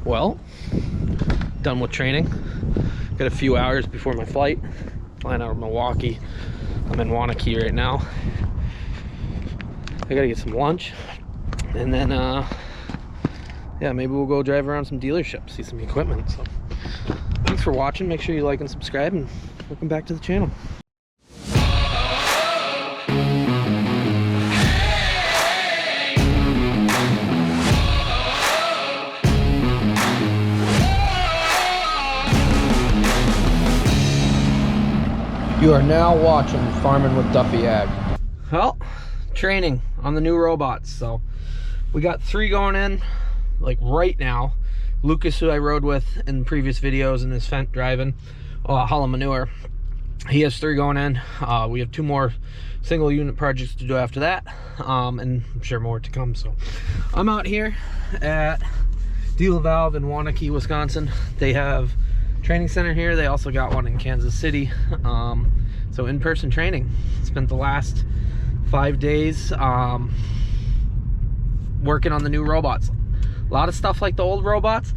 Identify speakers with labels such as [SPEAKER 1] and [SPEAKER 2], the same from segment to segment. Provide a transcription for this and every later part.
[SPEAKER 1] Well, done with training. Got a few hours before my flight. Flying out of Milwaukee. I'm in Wanakee right now. I gotta get some lunch, and then yeah, maybe we'll go drive around some dealerships, see some equipment. So thanks for watching. Make sure you like and subscribe, and welcome back to the channel. You are now watching Farming with Duffy Ag. Well, training on the new robots. So we got 3 going in, like right now. Lucas, who I rode with in previous videos in his Fent driving, Holland manure, he has 3 going in. We have 2 more single unit projects to do after that, and I'm sure more to come. So I'm out here at Deal Valve in Wanakee, Wisconsin. They have training center here. They also got one in Kansas City. So in-person training. Spent the last 5 days working on the new robots. A lot of stuff like the old robots,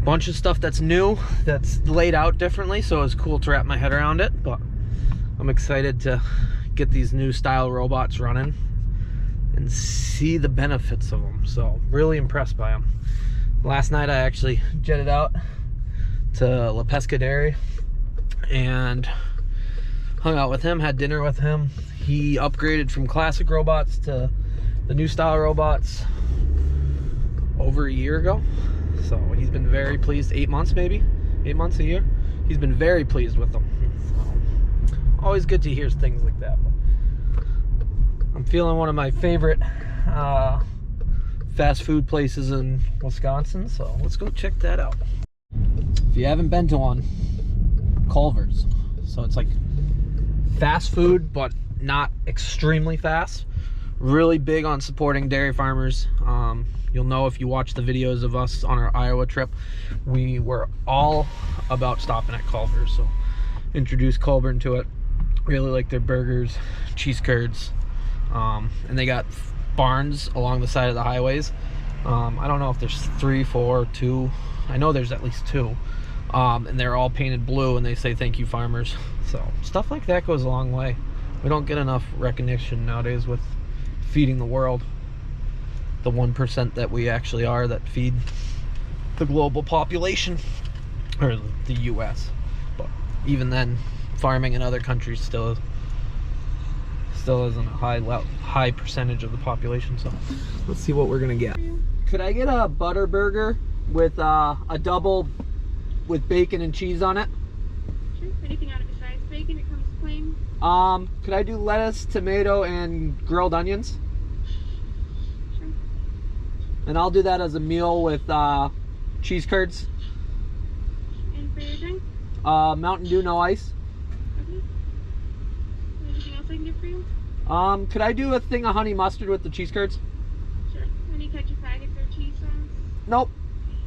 [SPEAKER 1] bunch of stuff that's new, that's laid out differently, so it's cool to wrap my head around it. But I'm excited to get these new style robots running and see the benefits of them. So really impressed by them. Last night I actually jetted out to La Pesca Dairy and hung out with him, had dinner with him. He upgraded from classic robots to the new style robots over a year ago. So he's been very pleased. 8 months, maybe 8 months, a year. He's been very pleased with them. So, always good to hear things like that. I'm feeling one of my favorite fast food places in Wisconsin, so let's go check that out. If you haven't been to one, Culver's. So it's like fast food, but not extremely fast. Really big on supporting dairy farmers. You'll know if you watch the videos of us on our Iowa trip, we were all about stopping at Culver. So introduced Culver into it. Really like their burgers, cheese curds, and they got barns along the side of the highways. I don't know if there's 3, 4, 2. I know there's at least 2. And they're all painted blue, and they say thank you farmers. So stuff like that goes a long way. We don't get enough recognition nowadays with feeding the world, the 1% that we actually are that feed the global population, or the US. But even then, farming in other countries still isn't a high percentage of the population. So let's see what we're gonna get. Could I get a butter burger with a double with bacon and cheese on it?
[SPEAKER 2] Sure. Anything out of besides bacon? It comes plain.
[SPEAKER 1] Could I do lettuce, tomato, and grilled onions?
[SPEAKER 2] Sure.
[SPEAKER 1] And I'll do that as a meal with cheese curds.
[SPEAKER 2] And for your drink?
[SPEAKER 1] Mountain Dew, no ice.
[SPEAKER 2] Okay. Anything else I can get for you?
[SPEAKER 1] Could I do a thing of honey mustard with the cheese curds?
[SPEAKER 2] Sure. Any ketchup packets or cheese sauce?
[SPEAKER 1] Nope.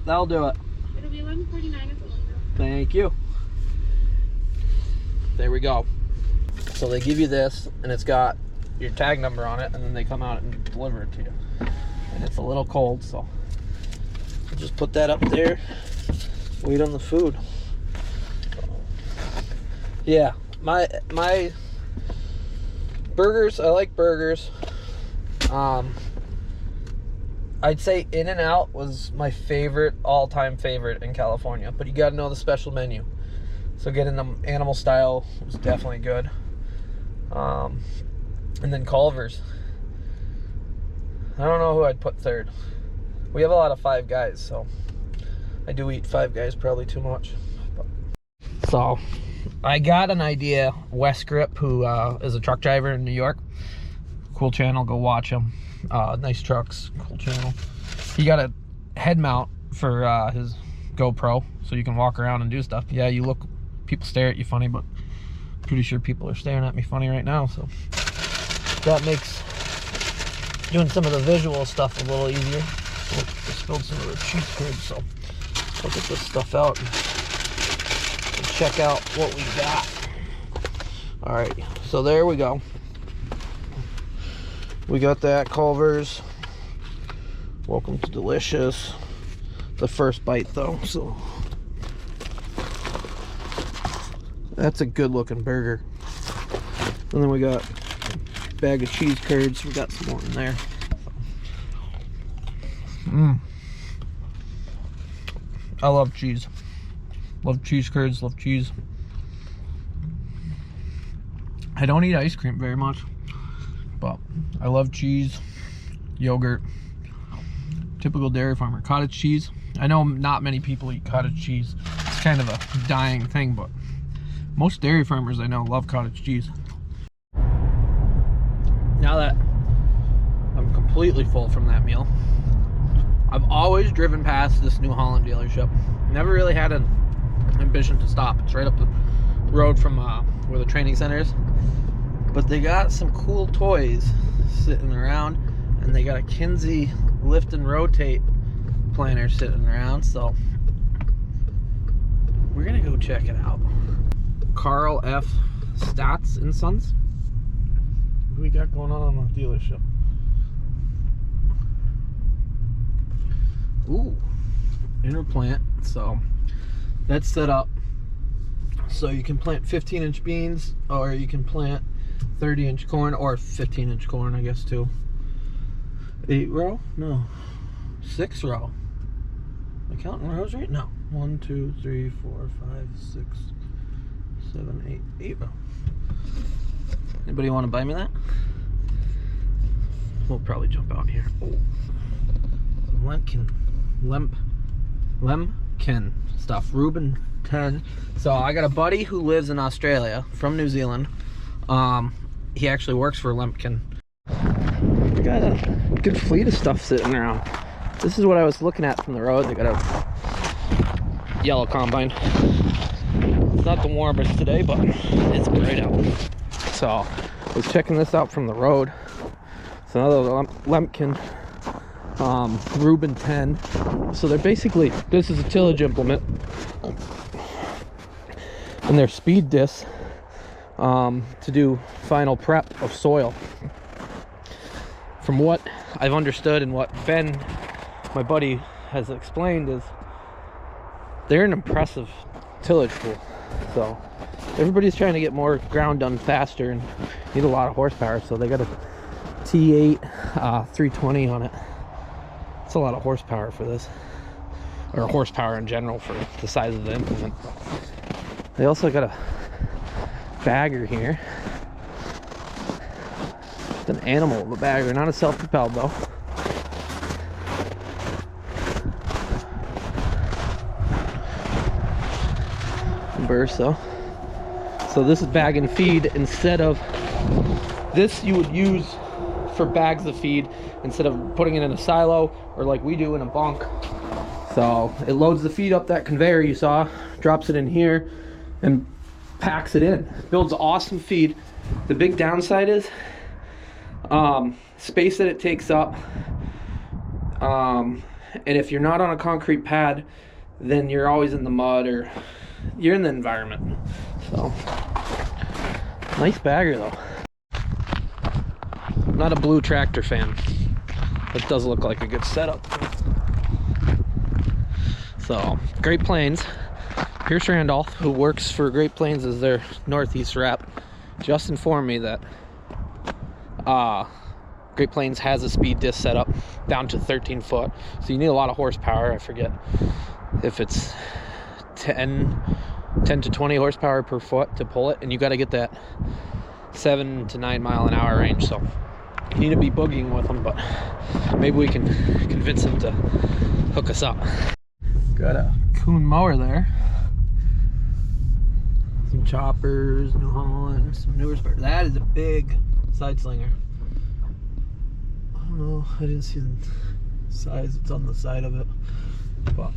[SPEAKER 1] That'll do it.
[SPEAKER 2] It'll be $11.49 at the window.
[SPEAKER 1] Thank you. There we go. So they give you this, and it's got your tag number on it, and then they come out and deliver it to you. And it's a little cold, so we'll just put that up there, wait on the food. Yeah, my burgers, I like burgers. I'd say In-N-Out was my favorite, all-time favorite in California, but you got to know the special menu. So getting them animal style was definitely good. And then Culver's. I don't know who I'd put third. We have a lot of Five Guys, so I do eat Five Guys probably too much. So I got an idea. Wes Grip, who is a truck driver in New York, cool channel, go watch him. Nice trucks, cool channel. He got a head mount for his GoPro, so you can walk around and do stuff. Yeah, you look, people stare at you funny, but I'm pretty sure people are staring at me funny right now, so that makes doing some of the visual stuff a little easier. Oh, I spilled some of the cheese curds, so I'll get this stuff out and check out what we got. All right, so there we go. We got that Culver's. Welcome to Delicious. the first bite though, so that's a good looking burger. And then we got a bag of cheese curds. We got some more in there. I love cheese. Love cheese curds, love cheese. I don't eat ice cream very much, but I love cheese, yogurt, typical dairy farmer. Cottage cheese. I know not many people eat cottage cheese. It's kind of a dying thing, but most dairy farmers I know love cottage cheese. Now that I'm completely full from that meal, I've always driven past this New Holland dealership. Never really had an ambition to stop. It's right up the road from where the training center is. But they got some cool toys sitting around, and they got a Kinsey lift and rotate planner sitting around, so we're gonna go check it out. Carl F. Stats and Sons. What do we got going on the dealership? Ooh, inner plant. So that's set up so you can plant 15-inch beans, or you can plant 30-inch corn, or 15-inch corn, I guess, too. 8 row? No. 6 row. Am I counting rows right? No. 1, 2, 3, 4, 5, 6, 7, 8. 8 row. Anybody want to buy me that? We'll probably jump out here. Oh. Lemkin stuff. Reuben 10. So I got a buddy who lives in Australia from New Zealand. He actually works for Lemkin. We got a good fleet of stuff sitting around. This is what I was looking at from the road. They got a yellow combine. It's not the warmest today, but it's bright out. So I was checking this out from the road. It's another Lemkin Reuben 10. So they're basically, this is a tillage implement, and they're speed discs to do final prep of soil. From what I've understood and what Ben, my buddy, has explained, is they're an impressive tillage tool. So everybody's trying to get more ground done faster and need a lot of horsepower, so they got a T8 320 on it. It's a lot of horsepower for this, or horsepower in general for the size of the implement. They also got a bagger here. It's an animal of a bagger, not a self-propelled though. Bursa. So this is bag and feed. Instead of this, you would use for bags of feed instead of putting it in a silo, or like we do in a bunk. So it loads the feed up that conveyor you saw, drops it in here, and packs it in. Builds awesome feed. The big downside is space that it takes up, and if you're not on a concrete pad, then you're always in the mud, or you're in the environment. So nice bagger though. I'm not a blue tractor fan. It does look like a good setup. So Great Plains, Pierce Randolph, who works for Great Plains as their Northeast rep, just informed me that Great Plains has a speed disc set up down to 13 foot. So you need a lot of horsepower. I forget if it's 10 to 20 horsepower per foot to pull it, and you got to get that 7 to 9 mile an hour range. So you need to be boogieing with them, but maybe we can convince them to hook us up. Got a Kuhn mower there, some choppers, New Holland, some newer spurs. That is a big side slinger. I don't know, I didn't see the size. It's on the side of it, but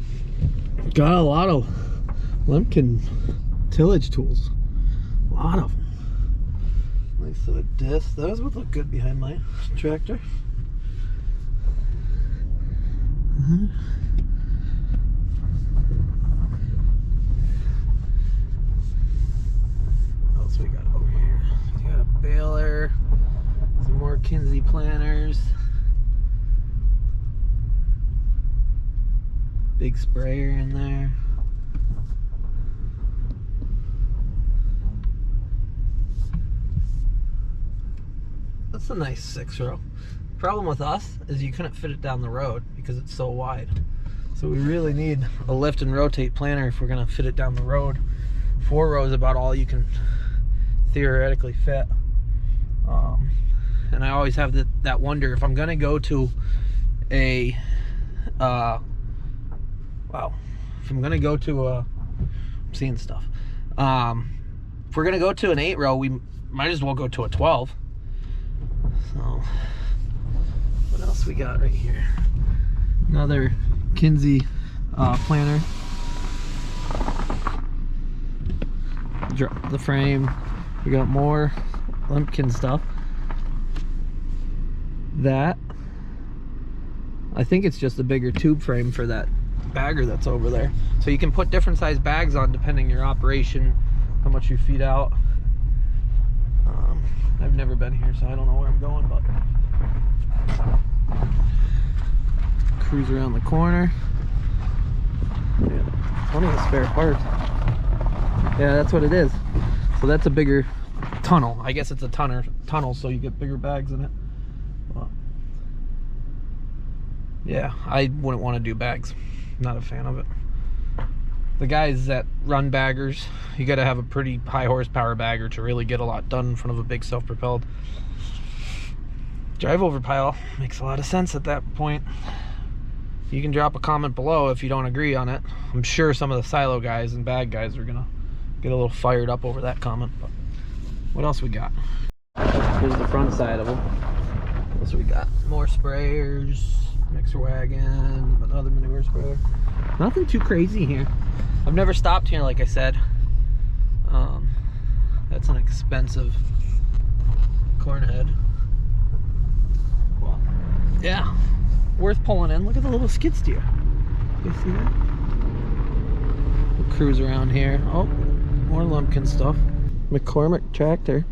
[SPEAKER 1] got a lot of Lemkin tillage tools. A lot of them. Nice set of discs. Those would look good behind my tractor. What else we got over here? We got a baler, some more Kinsey planters, Big sprayer in there. That's a nice 6-row. Problem with us is you couldn't fit it down the road because it's so wide. So we really need a lift and rotate planter if we're gonna fit it down the road. 4 rows is about all you can theoretically fit. And I always have that wonder if I'm gonna go to a if I'm gonna go to I'm seeing stuff. If we're gonna go to an 8-row, we might as well go to a 12. So what else we got right here? Another Kinsey planter. Drop the frame. We got more Lumpkin stuff. That, I think it's just a bigger tube frame for that bagger that's over there. So you can put different size bags on depending your operation, how much you feed out. I've never been here, so I don't know where I'm going, but cruise around the corner. Yeah, plenty of spare parts. Yeah, that's what it is. So that's a bigger tunnel. I guess it's a tunnel, so you get bigger bags in it. But yeah, I wouldn't want to do bags. Not a fan of it. The guys that run baggers, you got to have a pretty high horsepower bagger to really get a lot done in front of a big self-propelled drive over pile. Makes a lot of sense at that point. You can drop a comment below if you don't agree on it. I'm sure some of the silo guys and bag guys are gonna get a little fired up over that comment. But what else we got? Here's the front side of them. What else we got? More sprayers, mixer wagon, another manure sprayer. Nothing too crazy here. I've never stopped here, like I said. That's an expensive corn head. Well, yeah, worth pulling in. Look at the little skid steer. You see that? We'll cruise around here. Oh, more Lumpkin stuff. McCormick tractor.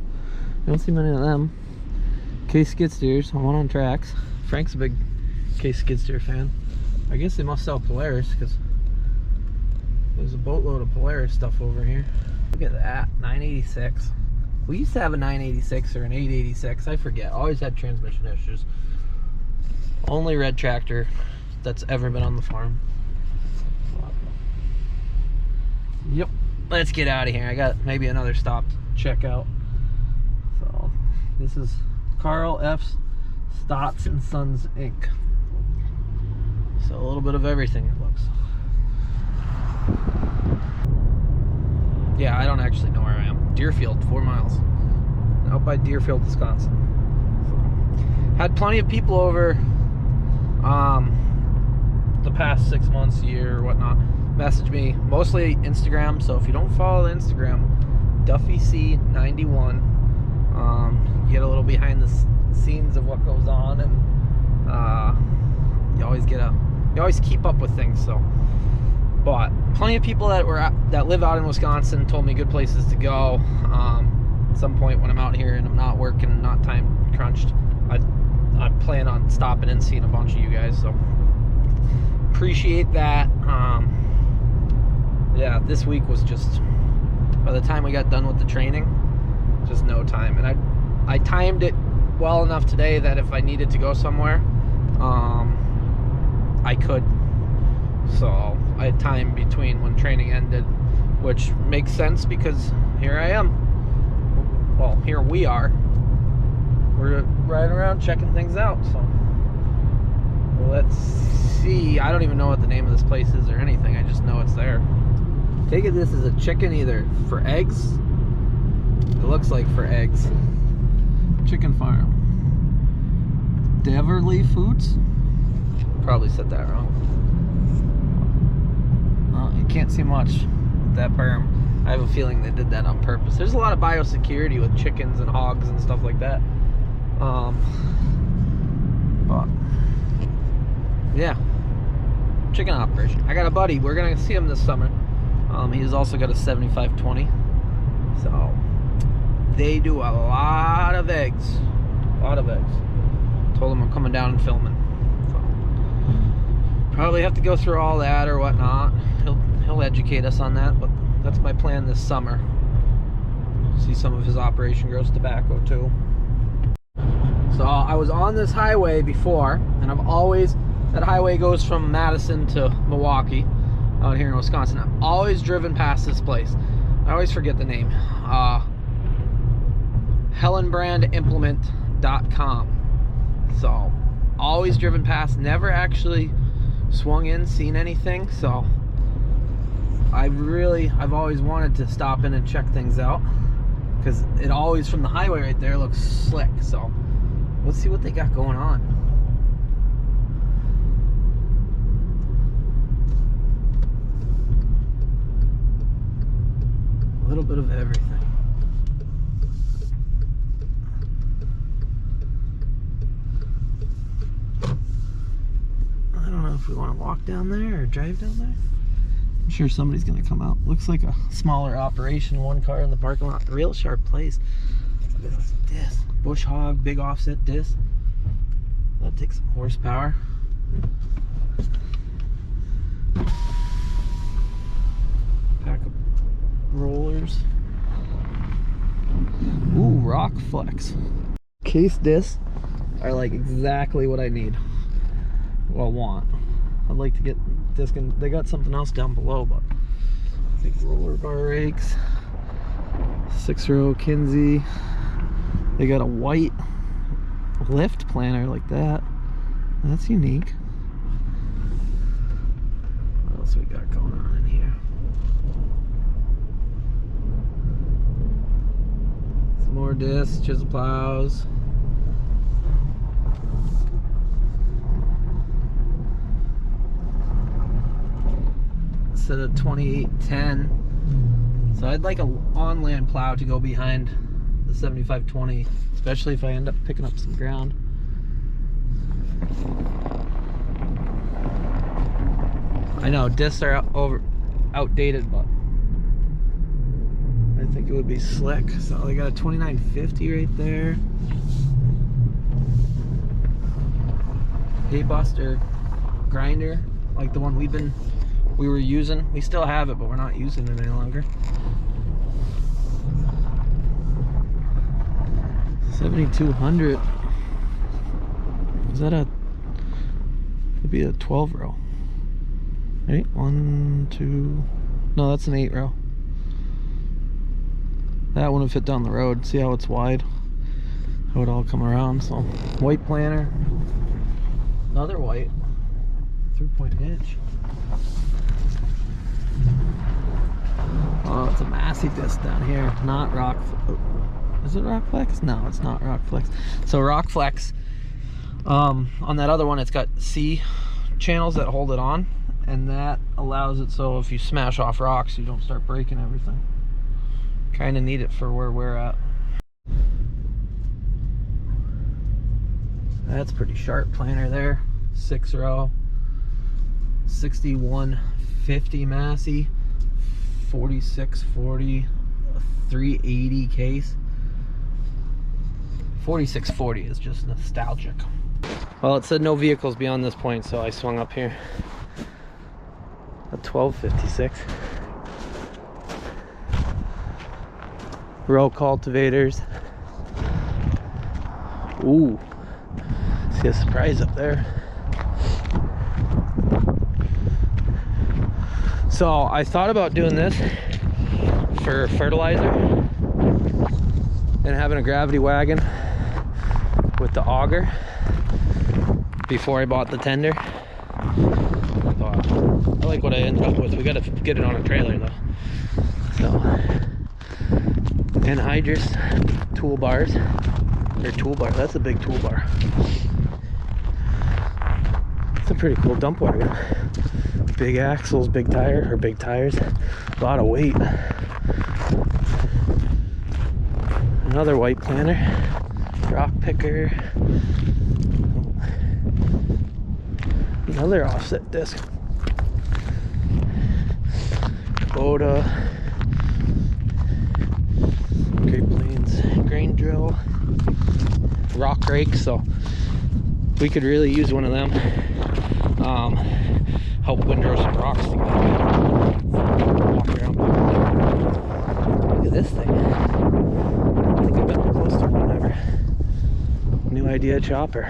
[SPEAKER 1] I don't see many of them. Case skid steers, one on tracks. Frank's a big Case skid steer fan. I guess they must sell Polaris because there's a boatload of Polaris stuff over here. Look at that, 986. We used to have a 986 or an 886. I forget. Always had transmission issues. Only red tractor that's ever been on the farm. Yep. Let's get out of here. I got maybe another stop to check out. So this is Carl F. Stotts and Sons Inc. So a little bit of everything, it looks. Yeah, I don't actually know where I am. Deerfield, 4 miles. Out by Deerfield, Wisconsin. So, had plenty of people over the past 6 months, year, or whatnot. Message me, mostly Instagram. So if you don't follow the Instagram, DuffyC91, you get a little behind the scenes of what goes on, and you always keep up with things. So, but plenty of people that live out in Wisconsin told me good places to go. At some point when I'm out here and I'm not working, not time crunched, I plan on stopping and seeing a bunch of you guys. So appreciate that. Yeah, this week was just, by the time we got done with the training, just no time. And I timed it well enough today that if I needed to go somewhere, I could. So I had time between when training ended, which makes sense because here I am. Well, here we are. We're riding around checking things out. So let's see. I don't even know what the name of this place is or anything. I just know it's there. Take it this is a chicken either for eggs. It looks like for eggs. Chicken farm. Deverly Foods. Probably said that wrong. Well, you can't see much with that berm. I have a feeling they did that on purpose. There's a lot of biosecurity with chickens and hogs and stuff like that. But yeah, chicken operation. I got a buddy. We're gonna see him this summer. He's also got a 7520. So they do a lot of eggs. A lot of eggs. Told him I'm coming down and filming. So Probably have to go through all that or whatnot. He'll educate us on that, but that's my plan this summer. See some of his operation grows tobacco too. So I was on this highway before, and that highway goes from Madison to Milwaukee out here in Wisconsin. I've always driven past this place. I always forget the name. HellenbrandImplement.com. So always driven past, never actually swung in, seen anything. So I've always wanted to stop in and check things out, because it always, from the highway right there, looks slick. So let's see what they got going on. A little bit of everything. I don't know if we want to walk down there or drive down there. I'm sure somebody's gonna come out. Looks like a smaller operation, one car in the parking lot. Real sharp place. Look at this disc. Bush hog, big offset disc. That takes some horsepower. Pack of rollers. Ooh, rock flex. Case discs are like exactly what I need. Well, want. I'd like to get disc, and they got something else down below, but I think roller bar rakes, 6-row Kinsey. They got a white lift planter like that. That's unique. What else we got going on in here? Some more discs, chisel plows. Instead of 2810. So I'd like a on-land plow to go behind the 7520, especially if I end up picking up some ground. I know discs are outdated, but I think it would be slick. So they got a 2950 right there. Hay buster grinder, like the one we were using. We still have it, but we're not using it any longer. 7200. Is that it'd be a 12-row, right? 1, 2, no, that's an 8-row. That wouldn't fit down the road. See how it's wide, how it all come around. So white planter, another white 3-point hitch. Oh, it's a Massey disc down here, not rock. Is it rock flex? No, it's not rock flex. So rock flex, on that other one, it's got C channels that hold it on, and that allows it so if you smash off rocks, you don't start breaking everything. Kind of need it for where we're at. That's pretty sharp planter there. 6-row, 6150 Massey, 4640, 380 case. 4640 is just nostalgic. Well, it said no vehicles beyond this point, so I swung up here. A 1256. Row cultivators. Ooh, see a surprise up there. So I thought about doing this for fertilizer and having a gravity wagon with the auger before I bought the tender. I like what I ended up with. We gotta get it on a trailer though. So, anhydrous toolbars, or toolbar, that's a big toolbar. It's a pretty cool dump wagon. Big axles, big tire, or big tires, a lot of weight. Another white planter, rock picker, another offset disc, Kubota, Great Plains grain drill, rock rake, so we could really use one of them. help windrow some rocks to get walk around. Look at this thing. I don't think I've been close to one ever. New idea chopper.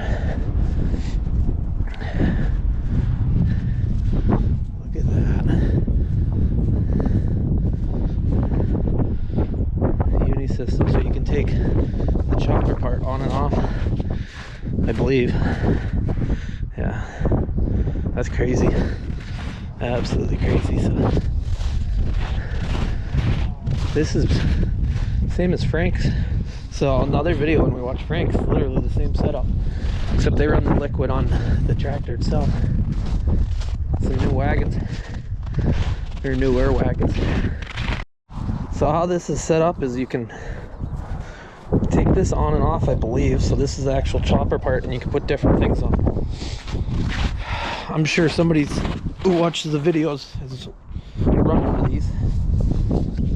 [SPEAKER 1] Look at that. Uni system, so you can take the chopper part on and off, I believe. Yeah, that's crazy. Absolutely crazy. So this is same as Frank's. So another video when we watch Frank's, literally the same setup, except they run the liquid on the tractor itself. Some new wagons, or newer wagons. So how this is set up is you can take this on and off, I believe. So this is the actual chopper part, and you can put different things on. I'm sure somebody who watches the videos has run one of these.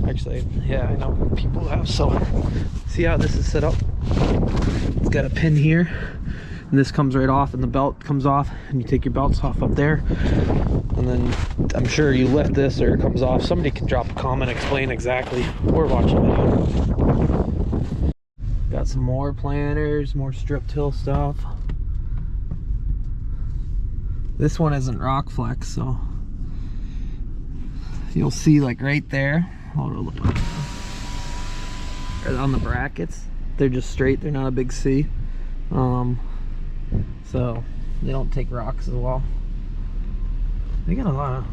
[SPEAKER 1] Actually, yeah, I know people who have. So see how this is set up? It's got a pin here, and this comes right off, and the belt comes off, and you take your belts off up there, and then I'm sure you lift this or it comes off. Somebody can drop a comment, explain exactly, or watch a video. Got some more planters, more strip till stuff. This one isn't rock flex, so you'll see like right there, hold on, on the brackets, they're just straight, they're not a big C. So they don't take rocks as well. They got a lot of,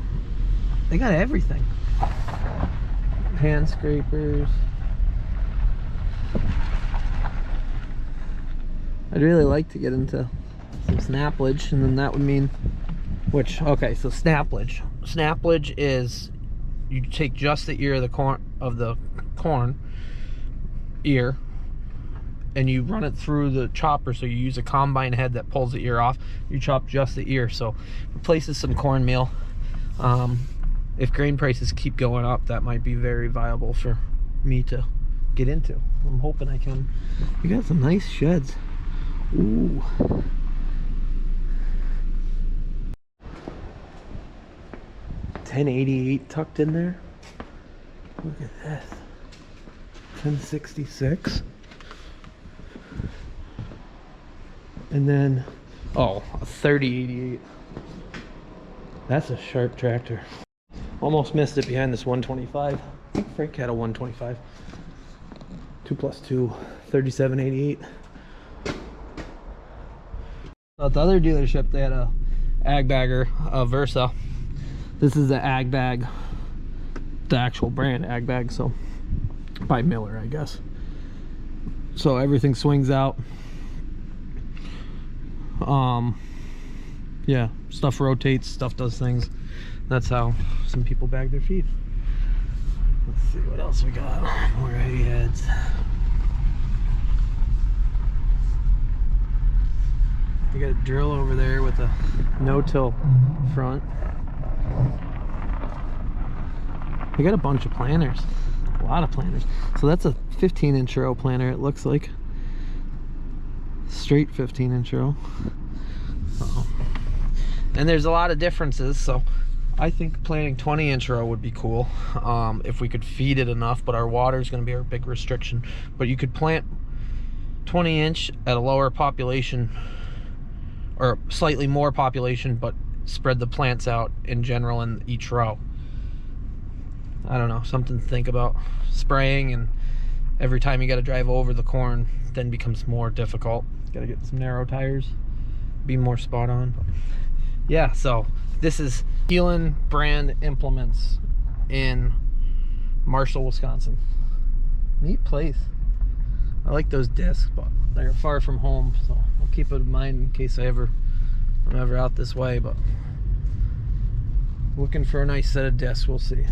[SPEAKER 1] they got everything. Hand scrapers. I'd really like to get into some snaplage, and then that would mean, which, okay, so snaplage. Snaplage is you take just the ear of the corn ear, and you run it through the chopper. So you use a combine head that pulls the ear off. You chop just the ear, so replaces some cornmeal. If grain prices keep going up, that might be very viable for me to get into. I'm hoping I can. You got some nice sheds. Ooh. $1088 tucked in there. Look at this. 1066. And then, oh, a 3088. That's a sharp tractor. Almost missed it behind this 125. I think Frank had a 125. 2 plus 2, 3788. At the other dealership, they had a ag bagger, a Versa. This is the ag bag, the actual brand ag bag, so by Miller, I guess. So everything swings out. Yeah, stuff rotates, stuff does things. That's how some people bag their feed. Let's see what else we got. More heavy heads. You got a drill over there with a no-till front. We got a bunch of planters, a lot of planters. So that's a 15-inch row planter, it looks like. Straight 15-inch row. And there's a lot of differences, so I think planting 20-inch row would be cool if we could feed it enough, but our water is going to be our big restriction. But you could plant 20-inch at a lower population, or slightly more population, but spread the plants out in general in each row. I don't know, something to think about. Spraying, and every time you got to drive over the corn then becomes more difficult. Got to get some narrow tires, be more spot on. But yeah, so this is Holland brand implements in Marshall, Wisconsin. Neat place. I like those discs, but they're far from home, so I'll keep it in mind in case I'm ever out this way. But looking for a nice set of discs, we'll see.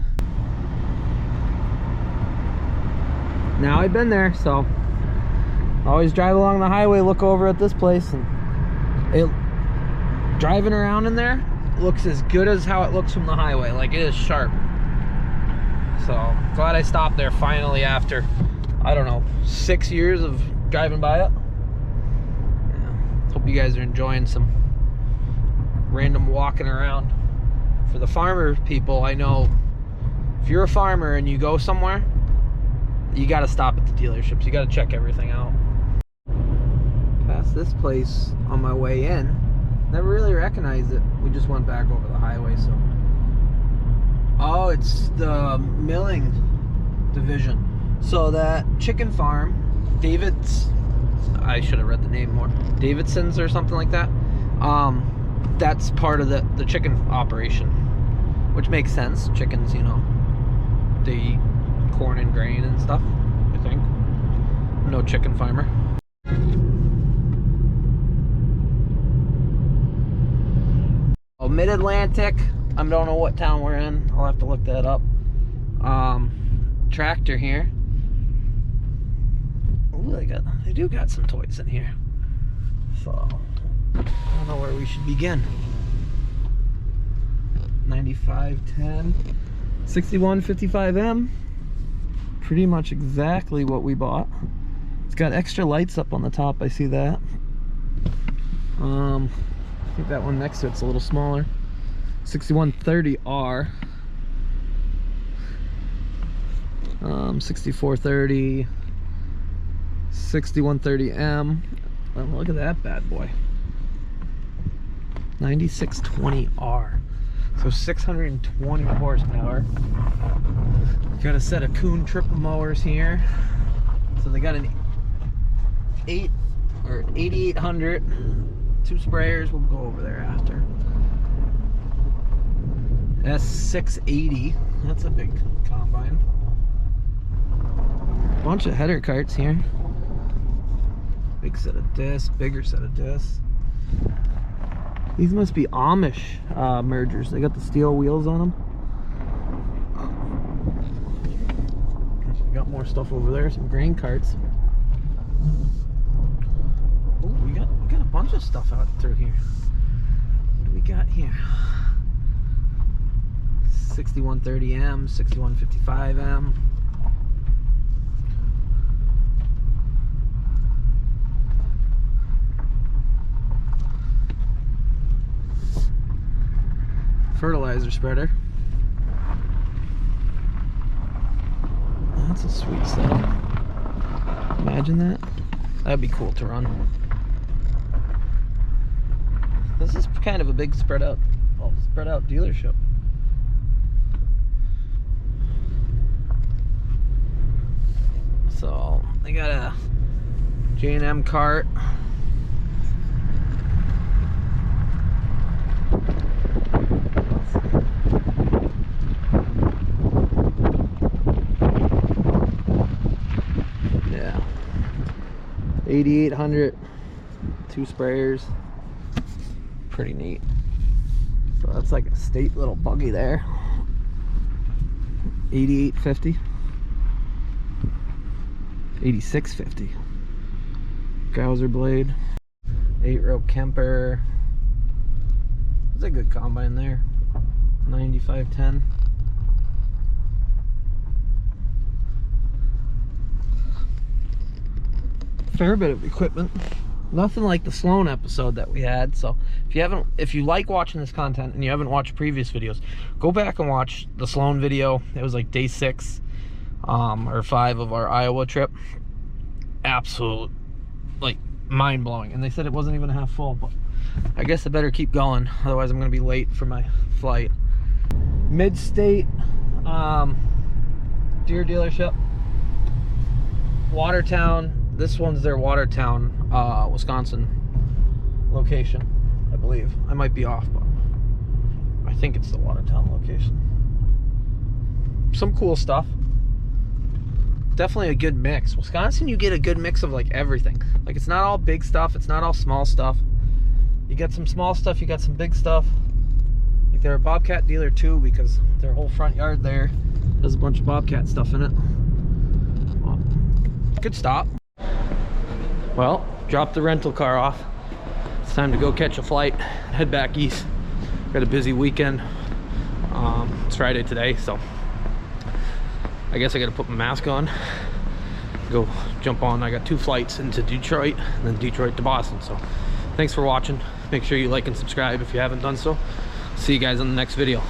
[SPEAKER 1] Now I've been there, so I always drive along the highway, look over at this place, and driving around in there looks as good as how it looks from the highway. Like, it is sharp. So glad I stopped there finally after, I don't know, 6 years of driving by it. Yeah. Hope you guys are enjoying some random walking around. for the farmer people, I know if you're a farmer and you go somewhere, you got to stop at the dealerships. You got to check everything out. Past this place on my way in, never really recognized it. We just went back over the highway, so. Oh, it's the milling division. So that chicken farm, David's, I should have read the name more, Davidson's or something like that. That's part of the chicken operation, which makes sense. Chickens, you know, they eat corn and grain and stuff, I think. No chicken farmer. Oh, Mid-Atlantic. I don't know what town we're in. I'll have to look that up. Tractor here. Ooh, they do got some toys in here. So I don't know where we should begin. 9510 6155M. Pretty much exactly what we bought. It's got extra lights up on the top. I see that. I think that one next to it's a little smaller. 6130R. 6430, 6130M. Look at that bad boy. 9620R. So 620 horsepower. Got a set of Kuhn triple mowers here. So they got an 8800. 2 sprayers. We'll go over there after. S680. That's a big combine. Bunch of header carts here. Big set of discs, bigger set of discs. These must be Amish mergers. They got the steel wheels on them. We got more stuff over there. Some grain carts. Oh, we got a bunch of stuff out through here. What do we got here? 6130M, 6155M. Fertilizer spreader. That's a sweet setup. Imagine that. That'd be cool to run. This is kind of a big spread out dealership. So they got a J&M cart. Yeah, 8800, 2 sprayers. Pretty neat. So that's like a state little buggy there. 8850. 8650. Gouser blade. 8-row Kemper. That's a good combine there. 9510. Fair bit of equipment. Nothing like the Sloan episode that we had. So if you like watching this content and you haven't watched previous videos, go back and watch the Sloan video. It was like day 6 or 5 of our Iowa trip. Absolute, like, mind-blowing. And they said it wasn't even half full, but I guess I better keep going, otherwise I'm gonna be late for my flight. Mid-state deer dealership, Watertown. This one's their Watertown, Wisconsin location, I believe. I might be off, but I think it's the Watertown location. Some cool stuff. Definitely a good mix. Wisconsin, you get a good mix of like everything. Like, it's not all big stuff, it's not all small stuff. You got some small stuff, you got some big stuff. Like, they're a Bobcat dealer too, because their whole front yard there has a bunch of Bobcat stuff in it. Well, good stop. Well, dropped the rental car off. It's time to go catch a flight, head back east. Got a busy weekend. It's Friday today, so I guess I gotta put my mask on, go jump on. I got 2 flights into Detroit and then Detroit to Boston. So thanks for watching. Make sure you like and subscribe if you haven't done so. See you guys on the next video.